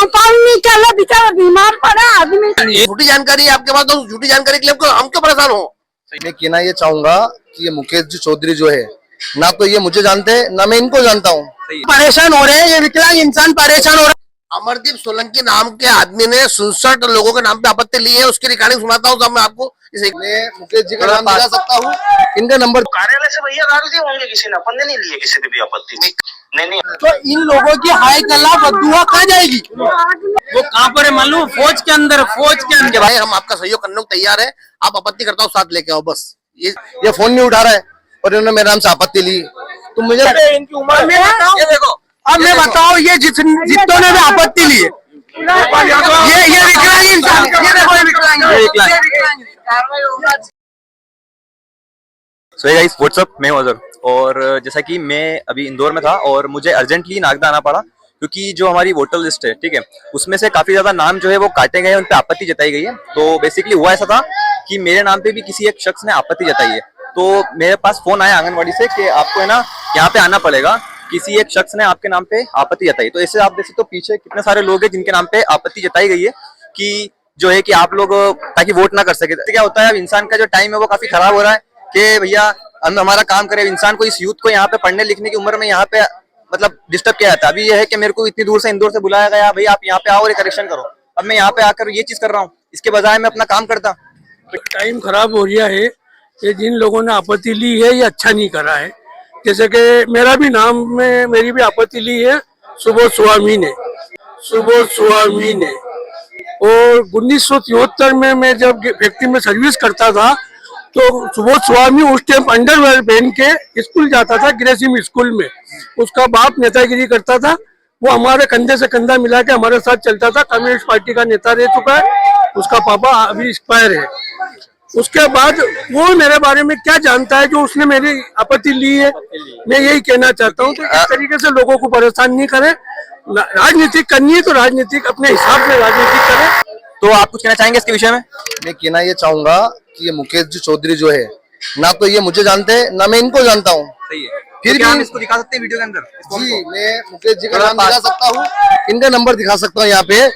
काम नहीं चला, बेचारा बीमार पड़ा आदमी। झूठी जानकारी है आपके पास, तो झूठी जानकारी के लिए हम क्यों परेशान हो। मैं कहना ये चाहूंगा कि ये मुकेश जी चौधरी जो है, ना तो ये मुझे जानते हैं ना मैं इनको जानता हूँ। परेशान हो रहे हैं, ये विकलांग इंसान परेशान हो रहा है। अमरदीप सोलंकी नाम के आदमी ने 67 लोगों के नाम पे आपत्ति ली है, उसकी रिकॉर्डिंग सुनाता हूँ मैं आपको। मैं मुकेश जी का नाम दिखा सकता हूँ, इनका नंबर कार्यालय से भैया डाल दिए होंगे, किसी ने अपन ने नहीं लिए किसी की भी आपत्ति नहीं। तो इन लोगों की हाई कला बदुआ कहाँ जाएगी? वो कहाँ पर है मालूम? फौज के अंदर भाई हम आपका सहयोग करने को तैयार है, आप आपत्ति करता हो साथ लेके आओ बस। ये फोन नहीं उठा रहा है और इन्होंने मेरे नाम से आपत्ति ली, तो मुझे इनकी उम्र ये देखो। अब मैं बताओ, ये जितनों ने भी आपत्ति ली है, ये विकलांग इंसान, ये देखो, ये विकलांग। सो गाइस व्हाट्सअप, मैं हूं अजहर। और जैसा कि मैं अभी इंदौर में था और मुझे अर्जेंटली नागदा आना पड़ा, क्योंकि जो हमारी वोटर लिस्ट है, ठीक है, उसमें से काफी ज्यादा नाम जो है वो काटे गए हैं, उन पे आपत्ति जताई गई है। तो बेसिकली हुआ ऐसा था कि मेरे नाम पे भी किसी एक शख्स ने आपत्ति जताई है। तो मेरे पास फोन आया आंगनवाड़ी से कि आपको है ना यहाँ पे आना पड़ेगा, किसी एक शख्स ने आपके नाम पे आपत्ति जताई। तो ऐसे आप देख सकते हो पीछे कितने सारे लोग हैं जिनके नाम पे आपत्ति जताई गई है कि जो है कि आप लोग ताकि वोट ना कर सके। तो क्या होता है, अब इंसान का जो टाइम है वो काफी खराब हो रहा है कि भैया हम हमारा काम करें। इंसान को, इस यूथ को यहाँ पे पढ़ने लिखने की उम्र में यहाँ पे मतलब डिस्टर्ब किया जाता है। अभी ये है कि मेरे को इतनी दूर से इंदौर से बुलाया गया, भाई आप यहाँ पे आओ और करेक्शन करो। अब मैं यहाँ पे आकर ये चीज कर रहा हूँ, इसके बजाय मैं अपना काम करता। टाइम खराब हो रहा है, ये जिन लोगों ने आपत्ति ली है ये अच्छा नहीं करा है। जैसे कि मेरा भी नाम में मेरी भी आपत्ति ली है सुबोध स्वामी ने। और 1973 में मैं जब फैक्ट्री में सर्विस करता था तो सुबोध स्वामी उस टाइम अंडरवेयर पहन के स्कूल जाता था, ग्रेसिम स्कूल में। उसका बाप नेतागिरी करता था, वो हमारे कंधे से कंधा मिला के हमारे साथ चलता था। कम्युनिस्ट पार्टी का नेता रह चुका है, उसका पापा अभी एक्सपायर है। उसके बाद वो मेरे बारे में क्या जानता है जो उसने मेरी आपत्ति ली है। मैं यही कहना चाहता हूँ कि इस तरीके से लोगों को परेशान नहीं करें। राजनीतिक करनी है तो राजनीतिक अपने हिसाब से राजनीतिक करें। तो आप कुछ कहना चाहेंगे इसके विषय में? मैं कहना ये चाहूंगा कि ये मुकेश जी चौधरी जो है, ना तो ये मुझे जानते हैं ना मैं इनको जानता हूँ। सही है। फिर तो हम इसको दिखा सकते हैं वीडियो के अंदर? जी, मैं मुकेश जी का नाम दिखा सकता हूँ, इनका नंबर दिखा सकता हूँ यहाँ पे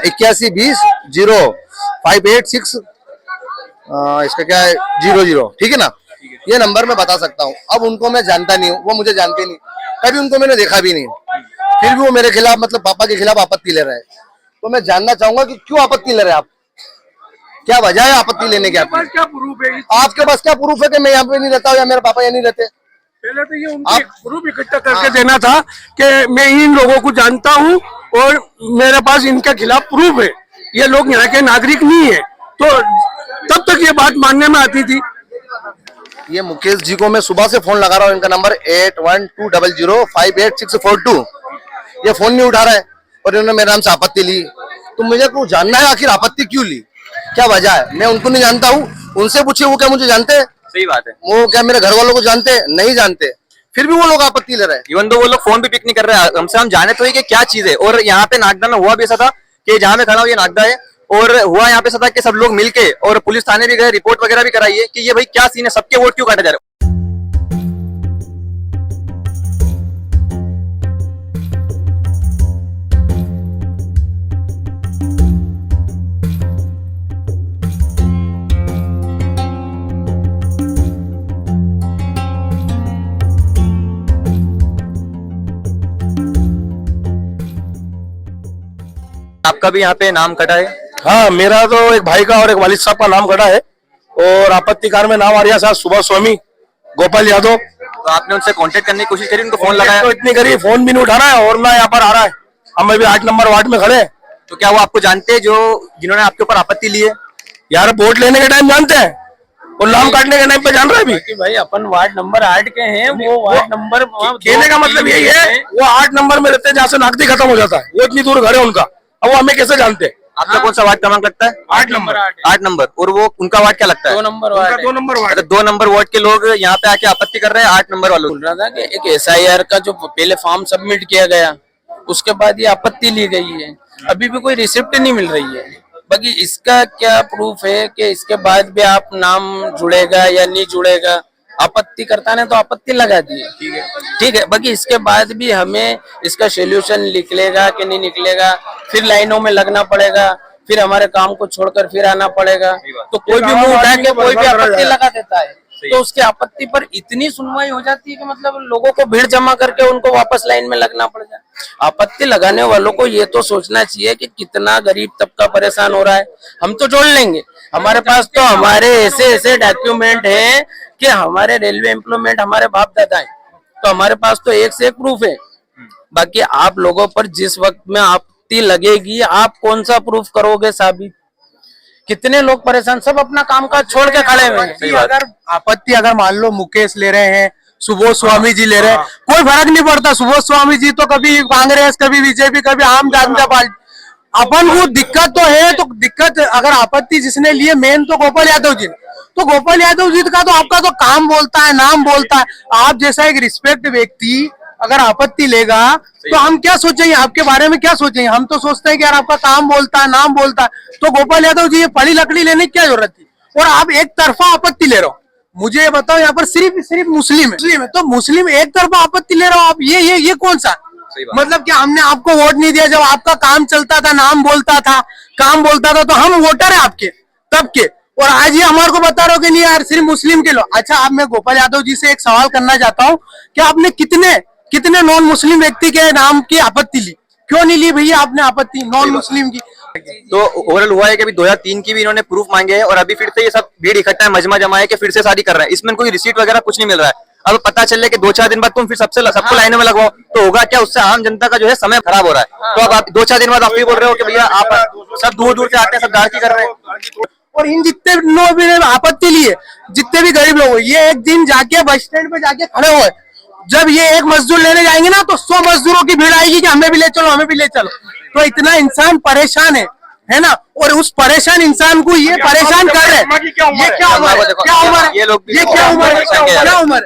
81200586 इसका क्या है 00, ठीक है ना। ये नंबर मैं बता सकता हूँ। अब उनको मैं जानता नहीं हूँ, वो मुझे जानते नहीं, कभी उनको मैंने देखा भी नहीं, फिर भी वो मेरे खिलाफ मतलब पापा के खिलाफ आपत्ति ले रहा है। तो मैं जानना चाहूंगा कि क्यों आपत्ति ले रहे हैं आप, क्या वजह है आपत्ति लेने की? क्या प्रूफ है? आपके पास क्या प्रूफ है कि मैं यहाँ पे नहीं रहता हूँ या मेरे पापा यहाँ नहीं रहते? पहले तो ये उनको प्रूफ इकट्ठा करके देना था कि मैं इन लोगों को जानता हूँ और मेरे पास इनके खिलाफ प्रूफ है, ये लोग यहाँ के नागरिक नहीं है, तो तब तक ये बात मानने में आती थी। ये मुकेश जी को मैं सुबह से फोन लगा रहा हूँ, इनका नंबर 8120058642। ये फोन नहीं उठा रहा है और इन्होंने मेरे नाम से आपत्ति ली। तो मुझे को जानना है आखिर आपत्ति क्यों ली, क्या वजह है। मैं उनको नहीं जानता हूँ, उनसे पूछिए वो क्या मुझे जानते हैं। सही बात है। वो क्या मेरे घर वालों को जानते हैं? नहीं जानते, फिर भी वो लोग आपत्ति ले रहे हैं। इवन तो वो लोग फोन भी पिक नहीं कर रहे हैं हमसे। हम जाने तो ही कि क्या चीज है। और यहाँ पे नागदा में हुआ भी ऐसा था कि जहाँ मैं खड़ा हूँ ये नागदा है, और हुआ यहाँ पे ऐसा था कि सब लोग मिलके और पुलिस थाने भी गए, रिपोर्ट वगैरह भी कराई है कि ये भाई क्या सीन है, सबके वोट क्यों काटे जा रहे। आपका भी यहाँ पे नाम कटा है? हाँ, मेरा तो एक भाई का और एक वालिद साहब का नाम कटा है और आपत्तिकार में नाम आ रहा है सुभाष स्वामी, गोपाल यादव। तो आपने उनसे कांटेक्ट करने की कोशिश करी, उनको फोन लगाया? तो इतनी करी, फोन भी नहीं उठा रहा है और ना यहाँ पर आ रहा है। हम अभी 8 नंबर वार्ड में खड़े हैं। तो क्या वो आपको जानते हैं, जो जिन्होंने आपके ऊपर आपत्ति ली है? यार वोट लेने के टाइम जानते हैं और नाम काटने के टाइम पे जान रहे हैं। भाई अपन वार्ड नंबर 8 के हैं, वो वार्ड नंबर कहने का मतलब यही है, वो 8 नंबर में रहते हैं जहाँ से नागदी खत्म हो जाता है, वो इतनी दूर घर है उनका। अब वो हमें कैसे जानते हैं? आपका कौन सा वार्ड क्रमांक लगता है? 8 नंबर। 8 नंबर। और वो उनका वार्ड क्या लगता है? 2 number ward. 2 number ward. 2 number ward के लोग यहाँ पे आके आपत्ति कर रहे हैं 8 नंबर वालों। बोल रहा था कि एक SIR का जो पहले फॉर्म सबमिट किया गया, उसके बाद ये आपत्ति ली गई है, अभी भी कोई रिसिप्ट नहीं मिल रही है। बाकी इसका क्या प्रूफ है कि इसके बाद भी आप नाम जुड़ेगा या नहीं जुड़ेगा, आपत्तिकर्ता ने तो आपत्ति लगा दी है, ठीक है। बाकी इसके बाद भी हमें इसका सोल्यूशन निकलेगा कि नहीं निकलेगा, फिर लाइनों में लगना पड़ेगा, फिर हमारे काम को छोड़कर फिर आना पड़ेगा। तो कोई भी मुंह उठा के कोई भी आपत्ति लगा देता है, तो उसकी आपत्ति पर इतनी सुनवाई हो जाती है कि मतलब लोगों को भीड़ जमा करके उनको वापस लाइन में लगना पड़ जाए। आपत्ति लगाने वालों को ये तो सोचना चाहिए कि कितना गरीब तबका परेशान हो रहा है। हम तो जोड़ लेंगे, हमारे पास तो हमारे ऐसे डॉक्यूमेंट हैं कि हमारे रेलवे एम्प्लॉयमेंट हमारे बाप दादा है, तो हमारे पास तो एक से एक प्रूफ है। बाकी आप लोगों पर जिस वक्त में आपत्ति लगेगी, आप कौन सा प्रूफ करोगे साबित? कितने लोग परेशान, सब अपना काम काज छोड़ के खड़े हुए हैं। अगर आपत्ति अगर मान लो मुकेश ले रहे हैं, सुबोध स्वामी जी ले रहे हैं, कोई फर्क नहीं पड़ता। सुबोध स्वामी जी तो कभी कांग्रेस, कभी बीजेपी, कभी आम जनता पार्टी। अपन को दिक्कत तो है, तो दिक्कत अगर आपत्ति जिसने लिए मेन तो गोपाल यादव जी, तो गोपाल यादव जी का तो आपका तो काम बोलता है, नाम बोलता है। आप जैसा एक रिस्पेक्ट व्यक्ति अगर आपत्ति लेगा तो हम क्या सोचेंगे, आपके बारे में क्या सोचेंगे? हम तो सोचते हैं कि यार आपका काम बोलता है, नाम बोलता है। तो गोपाल यादव जी ये पड़ी लकड़ी लेने की क्या जरूरत थी? और आप एक तरफा आपत्ति ले रहे हो। मुझे ये बताओ, यहाँ पर सिर्फ मुस्लिम है, तो मुस्लिम एक तरफा आपत्ति ले रहे हो आप, ये कौन सा मतलब कि हमने आपको वोट नहीं दिया जब आपका काम चलता था, नाम बोलता था, काम बोलता था, तो हम वोटर है आपके तब के, और आज ये हमारे को बता रहे हो कि नहीं यार सिर्फ मुस्लिम के लोग। अच्छा, अब मैं गोपाल यादव जी से एक सवाल करना चाहता हूँ कि आपने कितने नॉन मुस्लिम व्यक्ति के नाम की आपत्ति ली? क्यों नहीं ली भैया आपने आपत्ति नॉन मुस्लिम की? तो ओवरऑल हुआ है कि अभी 2003 की भी इन्होंने प्रूफ मांगे हैं और अभी फिर से ये सब भीड़ इकट्ठा है, मजमा जमा है कि फिर से शादी कर रहे हैं। इसमें कोई रिसीट वगैरह कुछ नहीं मिल रहा है। अब पता चल कि 2-4 दिन बाद तुम फिर सबको लाइनों में लगवाओ, तो होगा क्या? उससे आम जनता का जो है समय खराब हो रहा है। तो अब आप 2-4 दिन बाद आप ये बोल रहे हो कि भैया आप सब दूर से आते हैं, सब गाड़ी कर रहे हैं। और इन जितने लोग भी आपत्ति लिए, जितने भी गरीब लोग, ये एक दिन जाके बस स्टैंड पे जाके खड़े हुए, जब ये एक मजदूर लेने जाएंगे ना तो 100 मजदूरों की भीड़ आएगी कि हमें भी ले चलो, हमें भी ले चलो। तो इतना इंसान परेशान है ना, और उस परेशान इंसान को ये परेशान कर रहे हैं। ये क्या उम्र है? ये लोग ये क्या उम्र?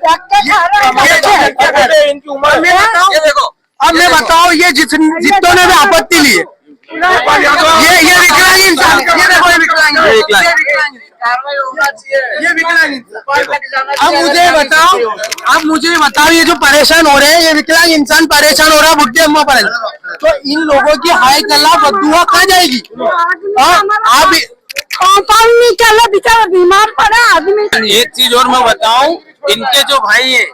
अब मैं बताओ, ये जितनों ने भी आपत्ति ली है, ये विकलांग इंसान, ये देखो ये विकलांग, ये विकलांग इंसान। अब मुझे बताओ ये जो परेशान हो रहे हैं, ये विकलांग इंसान परेशान हो रहा है, बुढ़ी अम्मा परेशान, तो इन लोगों की हाय कल्ला बदुआ कहाँ जाएगी? आप कंपाउंड नहीं चला, बेचारा बीमार पड़ा आदमी। एक चीज और मैं बताऊं, इनके जो भाई है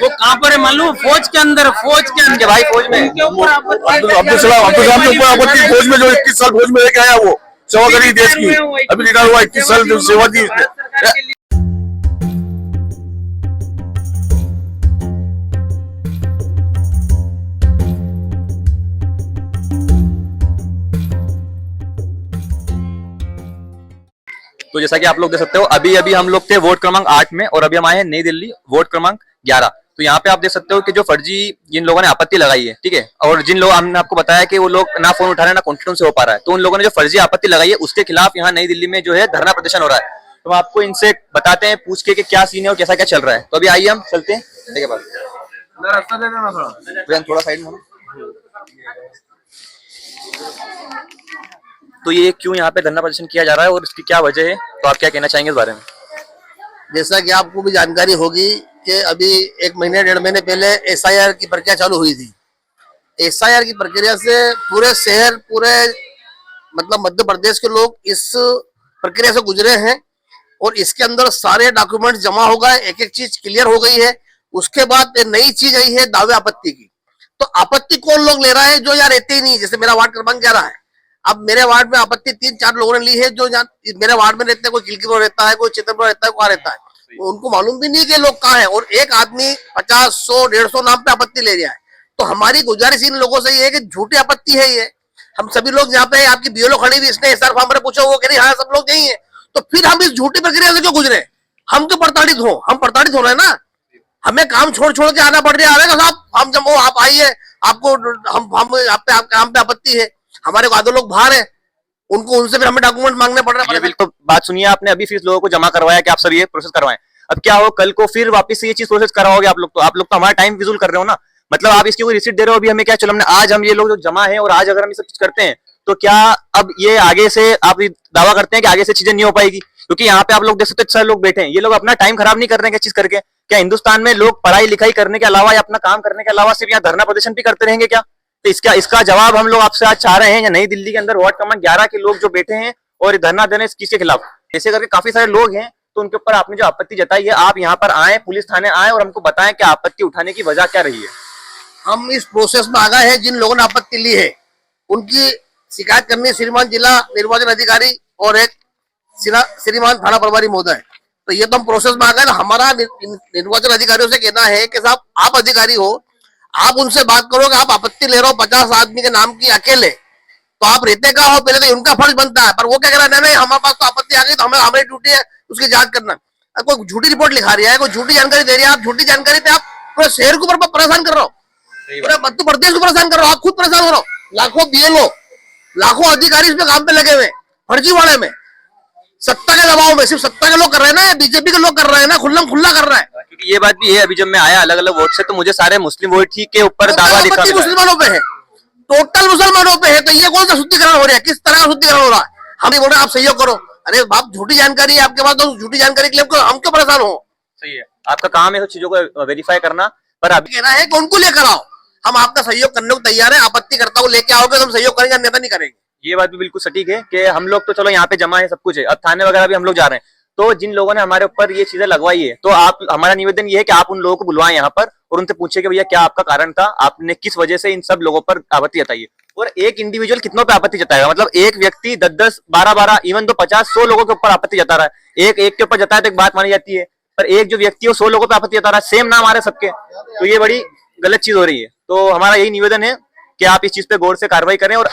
वो कहाँ पर है मालूम? फौज के अंदर भाई, फौज में। अब्दुल सलाम के ऊपर आपत्ति, फौज में जो 21 साल फौज में लेके आया, वो सेवा करी देश की, अभी रिटायर हुआ, 21 साल जो सेवा दी इसने। तो जैसा कि आप लोग देख सकते हो, अभी हम लोग थे वोट क्रमांक 8 में और अभी हम आए हैं नई दिल्ली वोट क्रमांक 11। तो यहाँ पे आप देख सकते हो कि जो फर्जी जिन लोगों ने आपत्ति लगाई है, ठीक है, और जिन लोग हमने आपको बताया कि वो लोग ना फोन उठा रहे हैं, ना कॉन्फिडेंस से हो पा रहा है, तो उन लोगों ने जो फर्जी आपत्ति लगाई है उसके खिलाफ यहाँ नई दिल्ली में जो है धरना प्रदर्शन हो रहा है। तो हम आपको इनसे बताते हैं पूछ के कि क्या सीन है और कैसा क्या चल रहा है। तो अभी आइए हम चलते हैं, ठीक है, थोड़ा साइड में। तो ये क्यों यहाँ पे धरना प्रदर्शन किया जा रहा है और इसकी क्या वजह है, तो आप क्या कहना चाहेंगे इस बारे में? जैसा कि आपको भी जानकारी होगी कि अभी 1 महीने 1.5 महीने पहले SIR की प्रक्रिया चालू हुई थी। SIR की प्रक्रिया से पूरे शहर, पूरे मतलब मध्य प्रदेश के लोग इस प्रक्रिया से गुजरे हैं और इसके अंदर सारे डॉक्यूमेंट जमा हो गए, एक एक चीज क्लियर हो गई है। उसके बाद नई चीज आई है दावे आपत्ति की। तो आपत्ति कौन लोग ले रहा है? जो यहाँ रहते ही नहीं, जैसे मेरा वार्ड क्रमांक 11 है, अब मेरे वार्ड में आपत्ति 3-4 लोगों ने ली है जो मेरे वार्ड में रहते हैं। कोई किलकीपुर रहता है, कोई चित्रपुर रहता है, कहाँ रहता है, उनको मालूम भी नहीं कि लोग कहाँ हैं, और एक आदमी 50, 100, 150 नाम पे आपत्ति ले रहा है। तो हमारी गुजारिश इन लोगों से ये है कि झूठी आपत्ति है ये। हम सभी लोग यहाँ पे, आपकी BLO खड़ी हुई, इसने SR फॉर्म में पूछा, वो कह रही हाँ सब लोग यही है। तो फिर हम इस झूठी प्रक्रिया से क्यों गुजरे? हम क्यों प्रताड़ित हो? हम प्रताड़ित हो रहे हैं ना, हमें काम छोड़ के आना पड़ रहा है साहब। हम जब आप आइए, आपको हम काम पे आपत्ति है, हमारे आधे लोग बाहर है, उनको उनसे फिर हमें डॉक्यूमेंट मांगने पड़ रहे हैं। बिल्कुल बात सुनिए, आपने अभी फिर लोगों को जमा करवाया कि आप सब ये प्रोसेस करवाएं। अब क्या हो, कल को फिर वापस से ये चीज प्रोसेस कराओगे आप लोग तो हमारा टाइम फिजूल कर रहे हो ना। मतलब आप इसकी कोई रिसीट दे रहे हो, अभी हमें क्या, चलो हमने आज हम ये लोग जो जमा है और आज अगर हम ये सब चीज करते हैं तो क्या अब ये आगे से आप दावा करते हैं कि आगे से चीजें नहीं हो पाएगी? क्योंकि यहाँ पे आप लोग देख सकते हो, 6 लोग बैठे हैं, ये लोग अपना टाइम खराब नहीं कर रहे हैं क्या चीज करके? क्या हिंदुस्तान में लोग पढ़ाई लिखाई करने के अलावा या अपना काम करने के अलावा सिर्फ यहाँ धरना प्रदर्शन भी करते रहेंगे क्या? तो इसका जवाब हम लोग आपसे आज चाह रहे हैं। या नई दिल्ली के अंदर वार्ड क्रमांक 11 के लोग जो बैठे हैं और ये धरना दे रहे हैं किसके खिलाफ, ऐसे करके काफी सारे लोग हैं, तो उनके ऊपर आपने जो आपत्ति जताई है, आप यहाँ पर आए, पुलिस थाने आए और हमको बताएं कि आपत्ति उठाने की वजह क्या रही है। हम इस प्रोसेस में आ गए हैं, जिन लोगों ने आपत्ति ली है उनकी शिकायत करनी श्रीमान जिला निर्वाचन अधिकारी और एक श्रीमान थाना प्रभारी महोदय। तो ये तो हम प्रोसेस में आ गए। हमारा निर्वाचन अधिकारियों से कहना है कि साहब आप अधिकारी हो, आप उनसे बात करो कि आप आपत्ति ले रहे हो 50 आदमी के नाम की अकेले, तो आप रहते का हो, पहले तो उनका फर्ज बनता है। पर वो क्या कह रहा है, नहीं हमारे पास तो आपत्ति आ गई तो हमें हमारी ड्यूटी है उसकी जांच करना। कोई झूठी रिपोर्ट लिखा रही है, कोई झूठी जानकारी दे रही है, आप झूठी जानकारी पे आप पूरे शहर को परेशान कर रहे हो, पूरे मध्य प्रदेश को परेशान कर रहे हो, आप खुद परेशान हो रहे हो। लाखों बीएलओ, लाखों अधिकारी इसमें काम पे लगे हुए फर्जीवाड़े में, सत्ता के दबाव में। सिर्फ सत्ता के लोग कर रहे हैं ना, बीजेपी के लोग कर रहे हैं ना, खुल्लम खुल्ला कर रहा है। क्योंकि ये बात भी है, अभी जब मैं आया अलग अलग वोट से, तो मुझे सारे मुस्लिम वोट ही के ऊपर दावा दिखा मिला। मुसलमानों पे है, टोटल मुसलमानों पे है। तो ये कौन सा शुद्धिकरण हो रहा है, किस तरह का शुद्धिकरण हो रहा है? हम नहीं बोल रहे आप सहयोग करो, अरे बाप झूठी जानकारी है आपके पास, तो झूठी जानकारी के लिए हम क्यों परेशान हो? सही है, आपका काम है चीजों को वेरीफाई करना, पर अभी कहना है कि उनको लेकर आओ, हम आपका सहयोग करने को तैयार है। आपत्तिकर्ता को लेके आओगे तो हम सहयोग करेंगे, अन्यथा नहीं करेंगे। ये बात भी बिल्कुल सटीक है कि हम लोग तो चलो यहाँ पे जमा है, सब कुछ है, अब थाने वगैरह भी हम लोग जा रहे हैं, तो जिन लोगों ने हमारे ऊपर ये चीजें लगवाई है, तो आप, हमारा निवेदन ये है कि आप उन लोगों को बुलवाएं यहाँ पर और उनसे पूछे कि भैया क्या आपका कारण था, आपने किस वजह से इन सब लोगों पर आपत्ति जताई है। और एक इंडिविजुअल कितनों पे आपत्ति जताएगा? मतलब एक व्यक्ति 10-10, 12-12, इवन तो 50-100 लोगों के ऊपर आपत्ति जता रहा है। एक के ऊपर जताए तो एक बात मानी जाती है, पर एक जो व्यक्ति है 100 लोगों पे आपत्ति जता रहा है, सेम नाम आ रहे सबके, तो ये बड़ी गलत चीज हो रही है। तो हमारा यही निवेदन है कि आप इस चीज पे गौर से कार्रवाई करें। और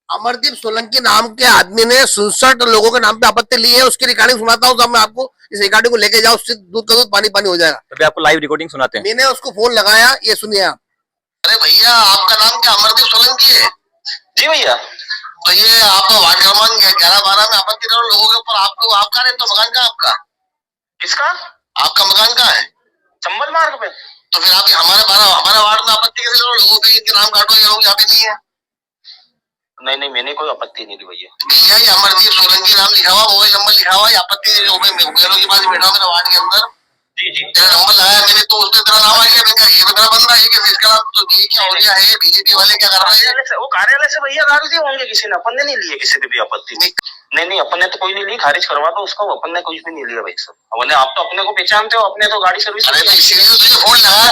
अमरदीप सोलंकी नाम के आदमी ने 67 लोगों के नाम पे आपत्ति ली है, उसकी रिकॉर्डिंग सुनाता हूँ, तो मैं आपको इस रिकॉर्डिंग को लेके जाओ, उससे दूध का दूध पानी पानी हो जाएगा। तभी आपको लाइव रिकॉर्डिंग सुनाते हैं। मैंने उसको फोन लगाया, ये सुनिए आप। अरे भैया आपका नाम क्या अमरदीप सोलंकी है? जी भैया। तो ये आप वार्ड क्रमांक 11-12 में आपत्ति कर लोगों के ऊपर, आपको आपका नहीं तो मकान का आपका? किसका? आपका मकान का है चंबल मार्ग पे। तो फिर आप हमारे वार्ड में आपत्ति कैसे करो? लोगों के इनके नाम काटो, ये लोग यहाँ पे नहीं है। नहीं मैंने कोई आपत्ति नहीं दी भैया। भैया ये अमरदीप सोलंकी नाम लिखा हुआ, मोबाइल नंबर लिखा हुआ, आपत्ति के पास बैठा मेरे वार्ड के अंदर। जी तेरा नंबर लगाया मैंने, तो उसमें तेरा नाम आ गया। मैं कहा ये तो मेरा बंदा है, कि इसका नाम, तो ये क्या हो गया है? बीजेपी वाले क्या कर रहे हैं? वो कार्यालय से भैया गाड़ी दिए होंगे किसी ने, अपन ने नहीं लिए किसी की भी आपत्ति। नहीं अपन ने तो कोई नहीं ली, खारिज करवा दो उसको, अपन ने कुछ भी नहीं लिया भाई साहब। अपने आप तो अपने को पहचानते हो, अपने तो गाड़ी सर्विस। अरे तो इसीलिए तुझे फोन लगाया।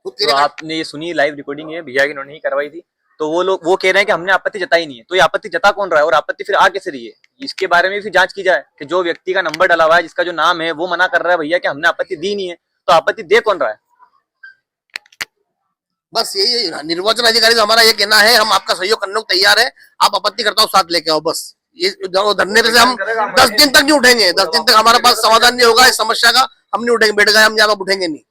तो आपने ये सुनी, लाइव रिकॉर्डिंग है, भैया की उन्होंने ही करवाई थी। तो वो लोग वो कह रहे हैं कि हमने आपत्ति जताई नहीं है, तो ये आपत्ति जता कौन रहा है और आपत्ति फिर आ कैसे रही है? इसके बारे में भी जांच की जाए कि जो व्यक्ति का नंबर डला हुआ है, जिसका जो नाम है, वो मना कर रहा है भैया कि हमने आपत्ति दी नहीं है, तो आपत्ति दे कौन रहा है? बस यही निर्वाचन अधिकारी, हमारा ये कहना है, हम आपका सहयोग करने को तैयार है, आप आपत्ति करता हो साथ लेके आओ। बस ये धरने पे से हम 10 दिन तक नहीं उठेंगे, 10 दिन तक हमारे पास समाधान नहीं होगा इस समस्या का, हम नहीं उठेंगे, बैठ गए हम, यहाँ उठेंगे नहीं।